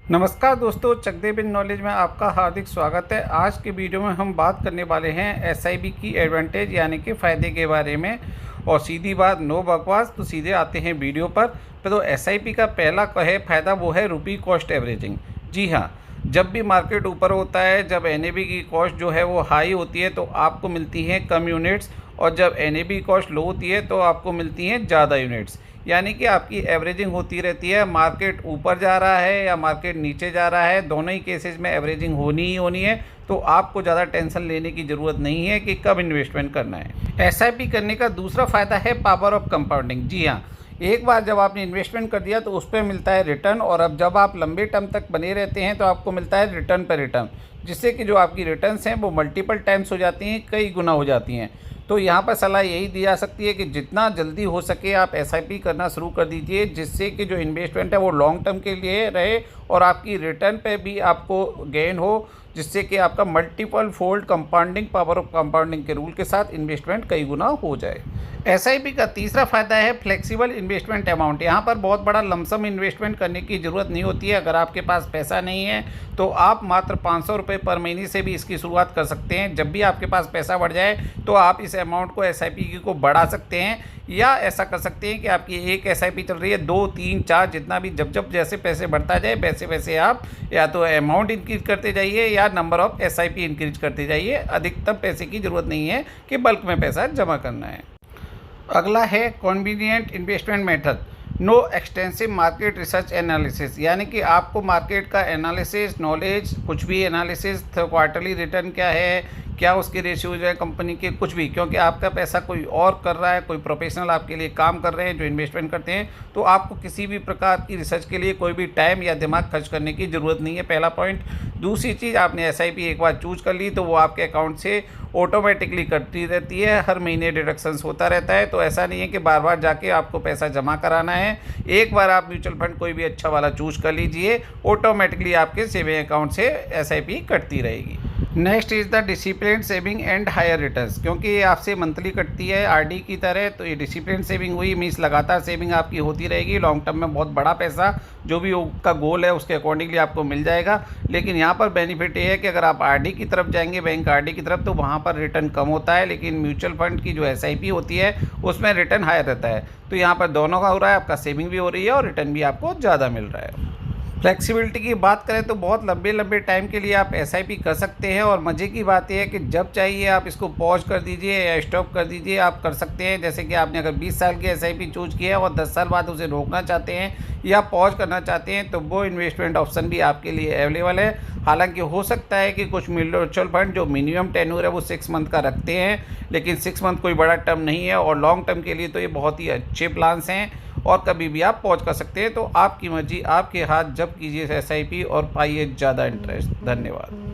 नमस्कार दोस्तों, चकदेव in knowledge में आपका हार्दिक स्वागत है। आज के वीडियो में हम बात करने वाले हैं एसआईपी की एडवांटेज यानी कि फ़ायदे के बारे में। और सीधी बात, नो बकवास, तो सीधे आते हैं वीडियो पर। तो एसआईपी का पहला फ़ायदा वो है रुपी कॉस्ट एवरेजिंग। जी हाँ, जब भी मार्केट ऊपर होता है, जब एनएबी की कॉस्ट जो है वो हाई होती है तो आपको मिलती हैं कम यूनिट्स, और जब एनएबी कॉस्ट लो होती है तो आपको मिलती हैं ज़्यादा यूनिट्स। यानी कि आपकी एवरेजिंग होती रहती है। मार्केट ऊपर जा रहा है या मार्केट नीचे जा रहा है, दोनों ही केसेस में एवरेजिंग होनी ही होनी है। तो आपको ज़्यादा टेंशन लेने की ज़रूरत नहीं है कि कब इन्वेस्टमेंट करना है। एसआईपी करने का दूसरा फ़ायदा है पावर ऑफ कंपाउंडिंग। जी हाँ, एक बार जब आपने इन्वेस्टमेंट कर दिया तो उस पर मिलता है रिटर्न, और अब जब आप लंबे टर्म तक बने रहते हैं तो आपको मिलता है रिटर्न पर रिटर्न, जिससे कि जो आपकी रिटर्न्स हैं वो मल्टीपल टाइम्स हो जाती हैं, कई गुना हो जाती हैं। तो यहाँ पर सलाह यही दी जा सकती है कि जितना जल्दी हो सके आप एसआईपी करना शुरू कर दीजिए, जिससे कि जो इन्वेस्टमेंट है वो लॉन्ग टर्म के लिए रहे और आपकी रिटर्न पे भी आपको गेन हो, जिससे कि आपका multiple fold compounding, power of compounding के रूल के साथ इन्वेस्टमेंट कई गुना हो जाए। एसआईपी का तीसरा फ़ायदा है फ्लेक्सिबल इन्वेस्टमेंट अमाउंट। यहाँ पर बहुत बड़ा लमसम इन्वेस्टमेंट करने की ज़रूरत नहीं होती है। अगर आपके पास पैसा नहीं है तो आप मात्र 500 रुपये पर महीने से भी इसकी शुरुआत कर सकते हैं। जब भी आपके पास पैसा बढ़ जाए तो आप इस अमाउंट को एसआईपी को बढ़ा सकते हैं, या ऐसा कर सकते हैं कि आपकी एक एसआईपी चल रही है, 2, 3, 4, जितना भी, जब जैसे पैसे बढ़ता जाए वैसे वैसे आप या तो अमाउंट इंक्रीज करते जाइए या नंबर ऑफ एसआईपी इंक्रीज करते जाइए। अधिकतम पैसे की ज़रूरत नहीं है कि बल्क में पैसा जमा करना है। अगला है convenient investment method, no extensive market research analysis. यानी कि आपको मार्केट का एनालिसिस, नॉलेज, कुछ भी एनालिसिस, क्वार्टरली रिटर्न क्या है, क्या उसके रेशियोज है कंपनी के, कुछ भी, क्योंकि आपका पैसा कोई और कर रहा है, कोई प्रोफेशनल आपके लिए काम कर रहे हैं जो इन्वेस्टमेंट करते हैं, तो आपको किसी भी प्रकार की रिसर्च के लिए कोई भी टाइम या दिमाग खर्च करने की ज़रूरत नहीं है, पहला पॉइंट। दूसरी चीज़, आपने एसआईपी एक बार चूज कर ली तो वो आपके अकाउंट से ऑटोमेटिकली कटती रहती है, हर महीने डिडक्शंस होता रहता है। तो ऐसा नहीं है कि बार बार जाके आपको पैसा जमा कराना है। एक बार आप म्यूचुअल फंड कोई भी अच्छा वाला चूज कर लीजिए, ऑटोमेटिकली आपके सेविंग अकाउंट से एसआईपी कटती रहेगी। Next is the discipline saving and higher returns. क्योंकि ये आपसे मंथली कटती है आरडी की तरह, तो ये डिसिप्लिन सेविंग हुई, मीन्स लगातार सेविंग आपकी होती रहेगी। लॉन्ग टर्म में बहुत बड़ा पैसा जो भी उसका गोल है उसके अकॉर्डिंगली आपको मिल जाएगा। लेकिन यहाँ पर बेनिफिट ये है कि अगर आप आरडी की तरफ जाएंगे, बैंक आरडी की तरफ, तो वहाँ पर रिटर्न कम होता है, लेकिन म्यूचुअल फंड की जो एसआईपी होती है उसमें रिटर्न हायर रहता है। तो यहाँ पर दोनों का हो रहा है, आपका सेविंग भी हो रही है और रिटर्न भी आपको ज़्यादा मिल रहा है। फ्लेक्सिबिलिटी की बात करें तो बहुत लंबे लंबे टाइम के लिए आप एसआईपी कर सकते हैं, और मज़े की बात यह है कि जब चाहिए आप इसको पॉज कर दीजिए या स्टॉप कर दीजिए, आप कर सकते हैं। जैसे कि आपने अगर 20 साल की एसआईपी चूज की है और 10 साल बाद उसे रोकना चाहते हैं या पॉज करना चाहते हैं, तो वो इन्वेस्टमेंट ऑप्शन भी आपके लिए अवेलेबल है। हालांकि हो सकता है कि कुछ म्यूचुअल फंड जो मिनिमम टेन्योर है वो 6 मंथ का रखते हैं, लेकिन 6 मंथ कोई बड़ा टर्म नहीं है, और लॉन्ग टर्म के लिए तो ये बहुत ही अच्छे प्लान्स हैं और कभी भी आप पॉज कर सकते हैं। तो आपकी मर्जी, आपके हाथ, जब कीजिए एसआईपी और पाइए ज़्यादा इंटरेस्ट। धन्यवाद।